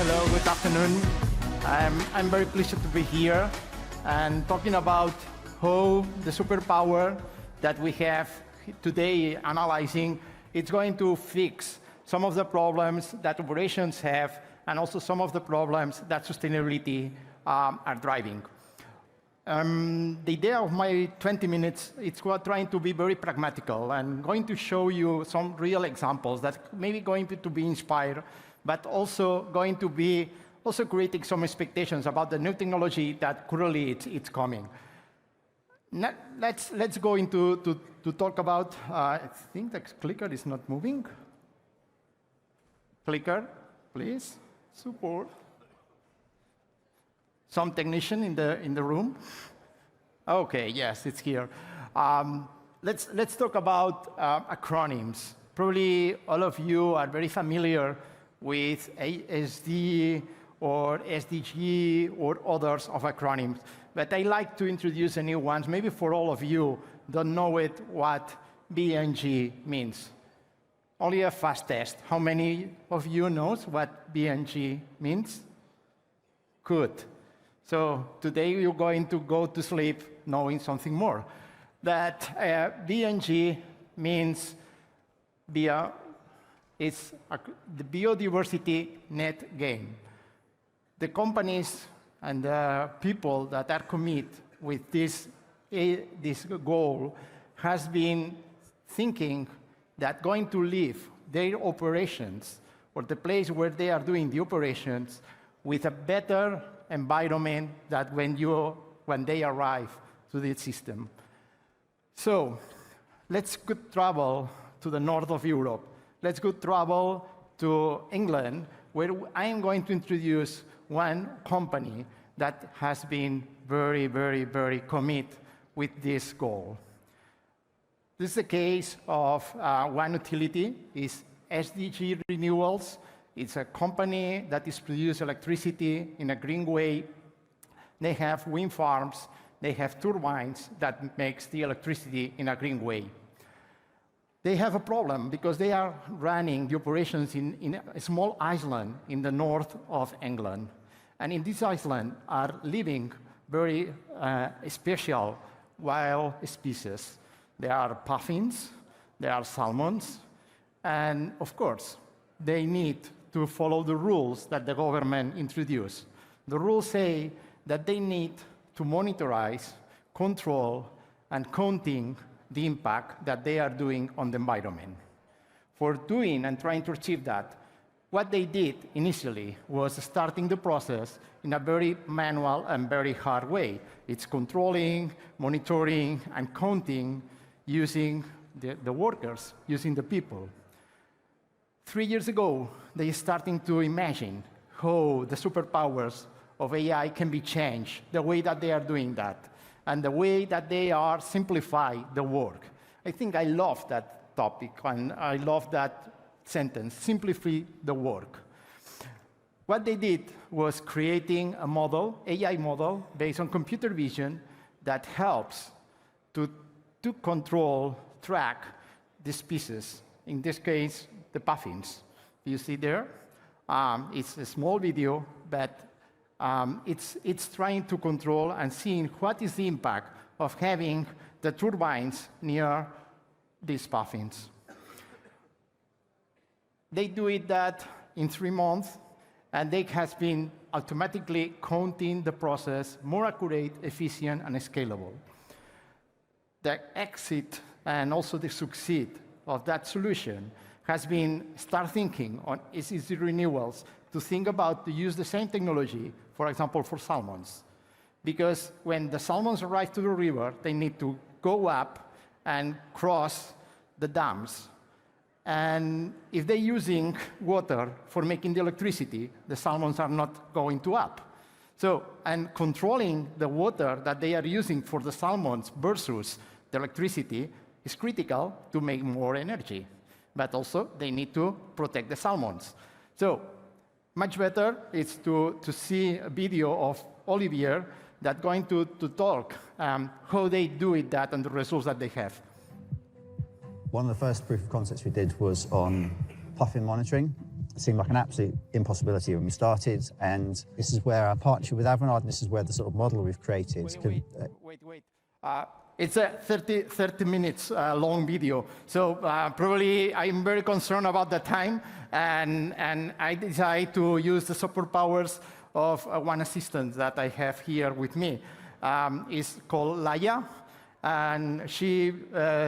Hello, good afternoon. I'm very pleased to be here and talking about how the superpower that we have today analyzing, it's going to fix some of the problems that operations have and also some of the problems that sustainability are driving. The idea of my 20 minutes, it's trying to be very pragmatical and going to show you some real examples that maybe going to be inspired, but also going to be also creating some expectations about the new technology that currently it's coming. Let's go into to talk about, I think the clicker is not moving. Clicker, please, support. Some technician in the room? Okay, yes, it's here. Let's talk about acronyms. Probably all of you are very familiar with ASD or SDG or others of acronyms, but I like to introduce a new ones. Maybe for all of you don't know it, what BNG means. Only a fast test. How many of you knows what BNG means? Good. So today you're going to go to sleep knowing something more. That BNG means it's the biodiversity net gain. The companies and the people that are committed with this goal has been thinking that going to leave their operations or the place where they are doing the operations with a better environment than when they arrive to the system. So let's go travel to the north of Europe. Let's go travel to England, where I am going to introduce one company that has been very, very, very committed with this goal. This is a case of one utility, is SDG Renewables. It's a company that is produce electricity in a green way. They have wind farms, they have turbines that makes the electricity in a green way. They have a problem because they are running the operations in a small island in the north of England. And in this island are living very special wild species. There are puffins, there are salmons, and of course, they need to follow the rules that the government introduced. The rules say that they need to monitorize, control, and counting the impact that they are doing on the environment. For doing and trying to achieve that, what they did initially was starting the process in a very manual and very hard way. It's controlling, monitoring, and counting using the workers, using the people. 3 years ago, they starting to imagine how the superpowers of AI can be changed, the way that they are doing that, and the way that they are simplify the work. I think I love that topic, and I love that sentence, simplify the work. What they did was creating a model, AI model, based on computer vision that helps to control, track the species, in this case, the puffins. You see there? It's a small video, but it's trying to control and seeing what is the impact of having the turbines near these puffins. They do it that in 3 months, and they has been automatically counting the process more accurate, efficient, and scalable. The exit and also the succeed of that solution has been start thinking on SDG renewals to think about to use the same technology, for example, for salmons. Because when the salmons arrive to the river, they need to go up and cross the dams. And if they're using water for making the electricity, the salmons are not going to up. So, and controlling the water that they are using for the salmons versus the electricity is critical to make more energy. But also, they need to protect the salmons. So, much better is to see a video of Olivier that's going to talk how they do it that and the results that they have. One of the first proof of concepts we did was on puffin monitoring. seemed like an absolute impossibility when we started, and this is where our partnership with Avanade, and this is where the sort of model we've created. Wait. It's a 30 minutes long video, so probably I'm very concerned about the time, and I decided to use the superpowers of one assistant that I have here with me. It's called Laia, and she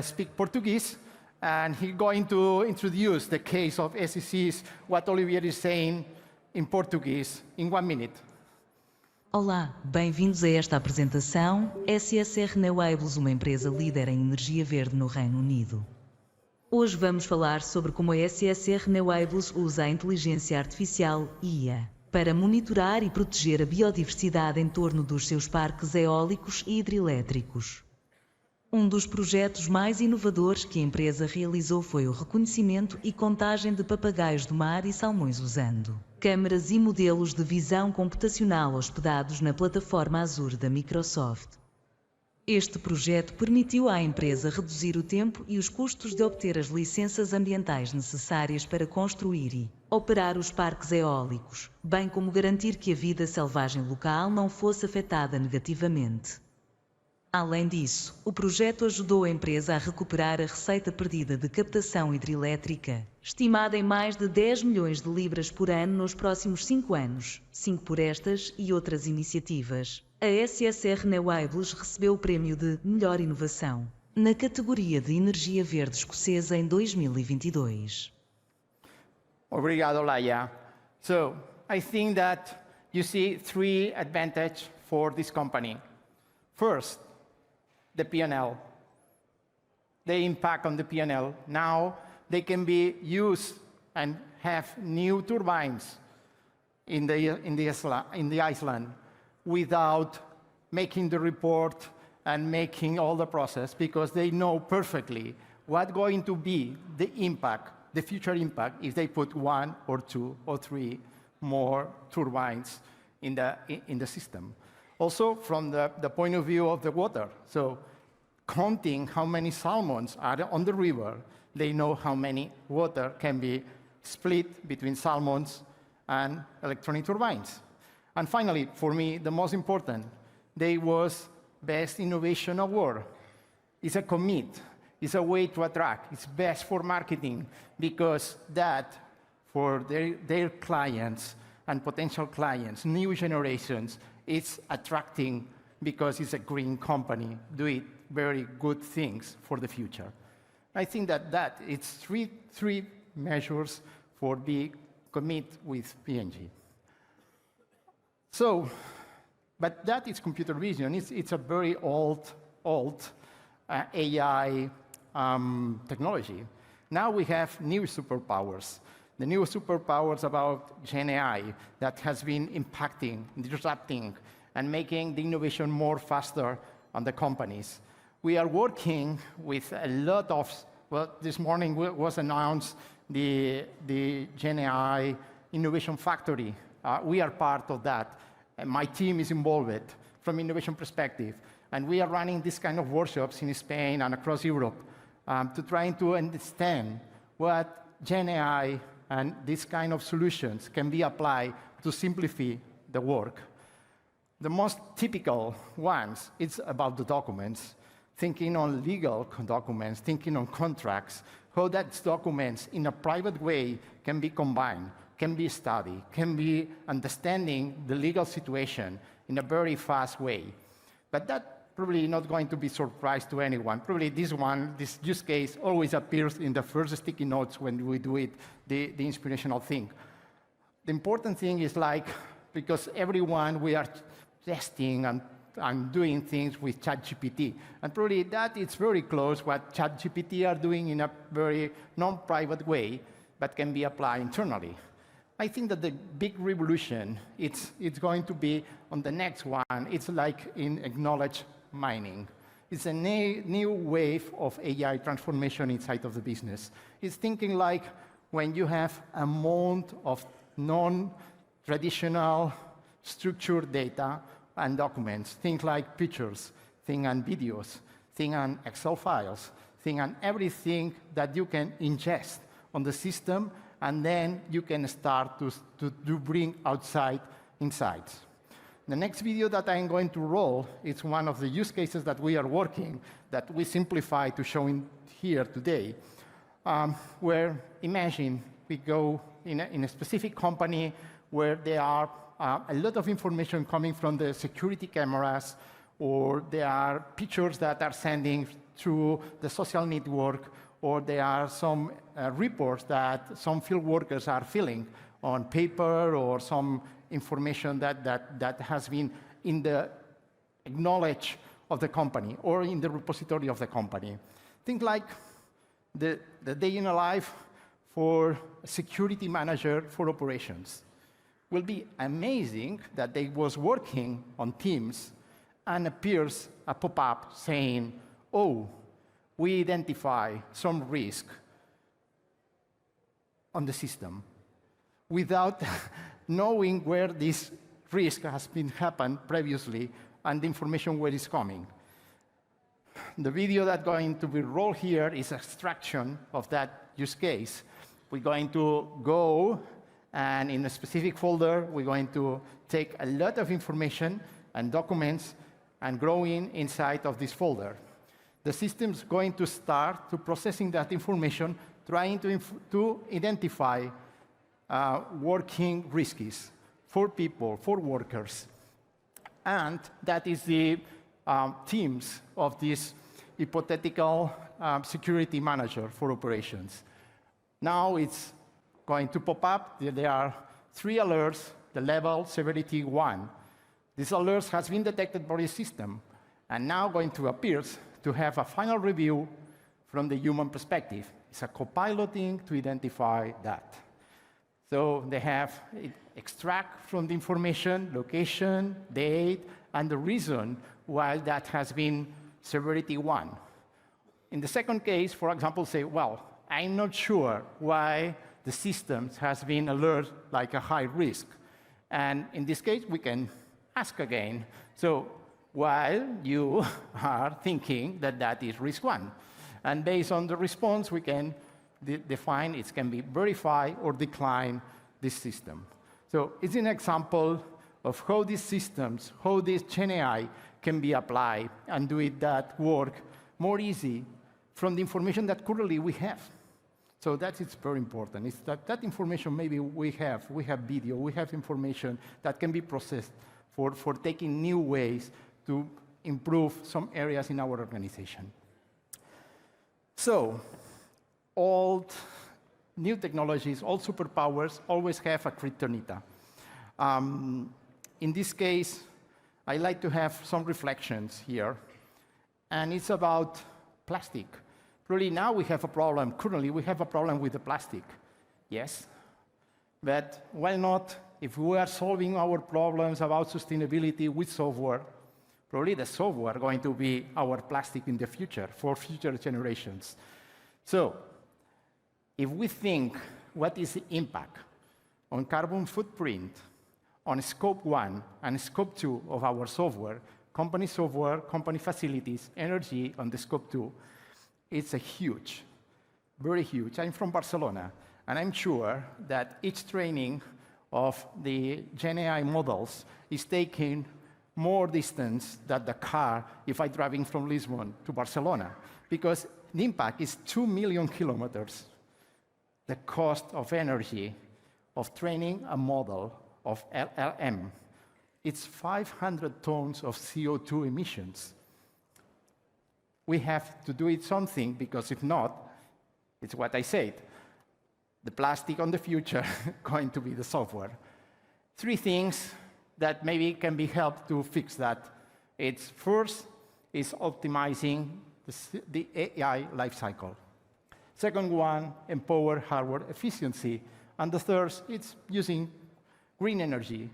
speaks Portuguese, and he's going to introduce the case of SECs, what Olivier is saying in Portuguese, in 1 minute. Olá, bem-vindos a esta apresentação SSR Renewables, uma empresa líder em energia verde no Reino Unido. Hoje vamos falar sobre como a SSR Renewables usa a inteligência artificial IA para monitorar e proteger a biodiversidade em torno dos seus parques eólicos e hidrelétricos. Um dos projetos mais inovadores que a empresa realizou foi o reconhecimento e contagem de papagaios do mar e salmões usando câmaras e modelos de visão computacional hospedados na plataforma Azure da Microsoft. Este projeto permitiu à empresa reduzir o tempo e os custos de obter as licenças ambientais necessárias para construir e operar os parques eólicos, bem como garantir que a vida selvagem local não fosse afetada negativamente. Além disso, o projeto ajudou a empresa a recuperar a receita perdida de captação hidrelétrica, estimada em mais de 10 milhões de libras por ano nos próximos 5 anos. 5 por estas e outras iniciativas. A SSR Renewables recebeu o prémio de Melhor Inovação na categoria de Energia Verde Escocesa em 2022. Obrigado, Laia. So, I think that you see 3 advantages for this company. First, the P&L. The impact on the P&L. Now they can be used and have new turbines in the Iceland without making the report and making all the process, because they know perfectly what's going to be the impact, the future impact, if they put 1 or 2 or 3 more turbines in the system. Also, from the point of view of the water, so counting how many salmons are on the river, they know how many water can be split between salmons and electronic turbines. And finally, for me, the most important, they was Best Innovation Award. It's a commit, it's a way to attract, it's best for marketing, because that, for their clients and potential clients, new generations, it's attracting because it's a green company, doing very good things for the future. I think that it's three measures for the commit with P&G. So, but that is computer vision. It's a very old AI technology. Now we have new superpowers. The new superpowers about Gen AI that has been impacting, disrupting, and making the innovation more faster on the companies. We are working with a lot of, well, this morning was announced the Gen AI Innovation Factory. We are part of that. And my team is involved from innovation perspective. And we are running this kind of workshops in Spain and across Europe to try to understand what Gen AI and these kind of solutions can be applied to simplify the work. The most typical ones, it's about the documents, thinking on legal documents, thinking on contracts, how that documents in a private way can be combined, can be studied, can be understanding the legal situation in a very fast way. But that probably not going to be surprise to anyone. Probably this use case always appears in the first sticky notes when we do it, the inspirational thing. The important thing is because everyone, we are testing and doing things with ChatGPT. And probably that is very close what ChatGPT are doing in a very non-private way, but can be applied internally. I think that the big revolution, it's going to be on the next one. It's like in knowledge mining. It's a new wave of AI transformation inside of the business. It's thinking like when you have a amount of non-traditional structured data and documents, things like pictures, things and videos, things and Excel files, things and everything that you can ingest on the system and then you can start to bring outside insights. The next video that I'm going to roll is one of the use cases that we are working, that we simplify to show in here today, where imagine we go in a specific company where there are a lot of information coming from the security cameras, or there are pictures that are sending through the social network, or there are some reports that some field workers are filling on paper, or some information that has been in the knowledge of the company or in the repository of the company. Think like the day in a life for a security manager for operations. Will be amazing that they was working on Teams and appears a pop-up saying, oh, we identify some risk on the system, without knowing where this risk has been happened previously and the information where it's coming. The video that's going to be rolled here is extraction of that use case. We're going to go, and in a specific folder, we're going to take a lot of information and documents and grow inside of this folder. The system's going to start to processing that information, trying to identify working risks for people, for workers. And that is the teams of this hypothetical security manager for operations. Now it's going to pop up. There are 3 alerts, the level severity 1. This alert has been detected by the system, and now going to appear to have a final review from the human perspective. It's a co-piloting to identify that. So they have extract from the information, location, date, and the reason why that has been severity 1. In the second case, for example, say, well, I'm not sure why the system has been alert like a high risk. And in this case, we can ask again. So while you are thinking that that is risk 1, and based on the response, we can define it can be verify or decline this system. So it's an example of how these systems, how this GenAI can be applied and do it that work more easy from the information that currently we have. So that is very important. It's that information maybe we have video, we have information that can be processed for taking new ways to improve some areas in our organization. So all new technologies, all superpowers, always have a kryptonita. In this case, I like to have some reflections here, and it's about plastic. Really, now we have a problem. Currently, we have a problem with the plastic. Yes, but why not? If we are solving our problems about sustainability with software, probably the software are going to be our plastic in the future for future generations. So if we think what is the impact on carbon footprint, on scope 1 and scope 2 of our software, company facilities, energy on the scope 2, it's a huge, very huge. I'm from Barcelona, and I'm sure that each training of the GenAI models is taking more distance than the car if I'm driving from Lisbon to Barcelona, because the impact is 2 million kilometers. The cost of energy of training a model of LLM, it's 500 tons of CO2 emissions. We have to do it something, because if not, it's what I said. The plastic on the future going to be the software. 3 things that maybe can be helped to fix that. It's first is optimizing the AI lifecycle. Second one, empower hardware efficiency. And the third, it's using green energy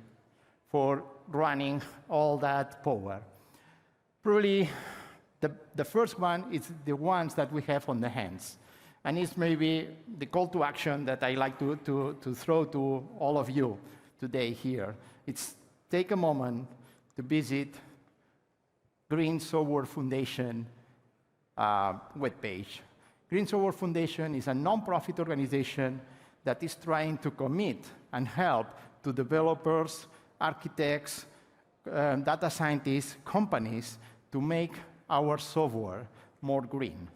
for running all that power. Probably the first one is the ones that we have on the hands. And it's maybe the call to action that I like to throw to all of you today here. It's take a moment to visit Green Software Foundation webpage. Green Software Foundation is a non-profit organization that is trying to commit and help to developers, architects, data scientists, companies to make our software more green.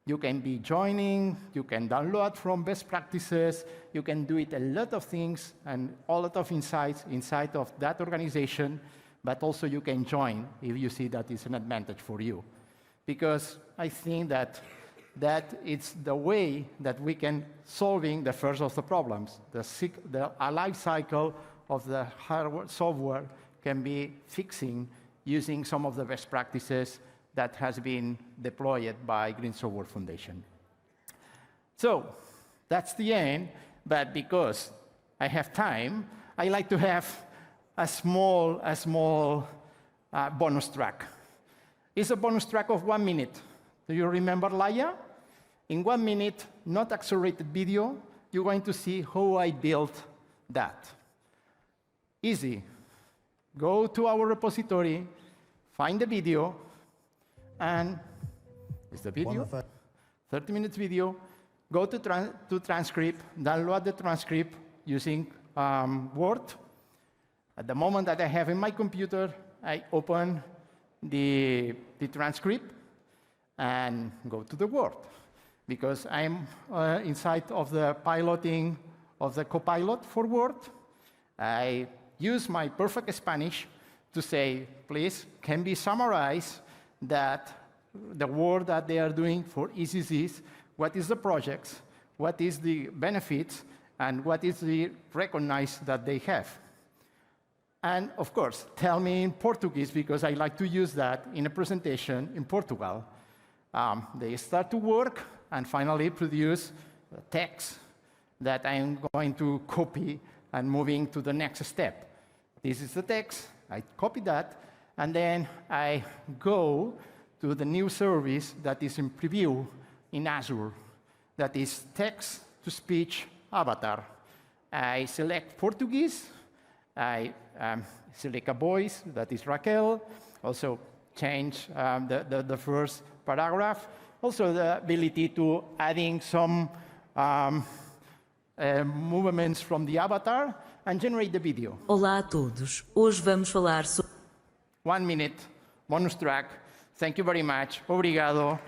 You can be joining, you can download from best practices, you can do it a lot of things and a lot of insights inside of that organization, but also you can join if you see that it's an advantage for you. Because I think that it's the way that we can solving the first of the problems. The life cycle of the hardware software can be fixing using some of the best practices that has been deployed by Green Software Foundation. So that's the end, but because I have time, I like to have a small bonus track. It's a bonus track of 1 minute. Do you remember Laia? In 1 minute, not accelerated video, you're going to see how I built that. Easy. Go to our repository, find the video, and it's the video, 30 minutes video. Go to transcript, download the transcript using Word. At the moment that I have in my computer, I open the transcript and go to the Word. Because I'm inside of the piloting of the Copilot for Word, I use my perfect Spanish to say, please, can we summarize that the work that they are doing for ECCs, what is the projects, what is the benefits, and what is the recognize that they have. And of course, tell me in Portuguese, because I like to use that in a presentation in Portugal. They start to work and finally produce text that I'm going to copy and moving to the next step. This is the text, I copy that, and then I go to the new service that is in preview in Azure, that is text-to-speech avatar. I select Portuguese, I select a voice, that is Raquel, also change the first paragraph, also the ability to adding some movements from the avatar and generate the video. Olá a todos. Hoje vamos falar sobre 1 minute, bonus track. Thank you very much. Obrigado.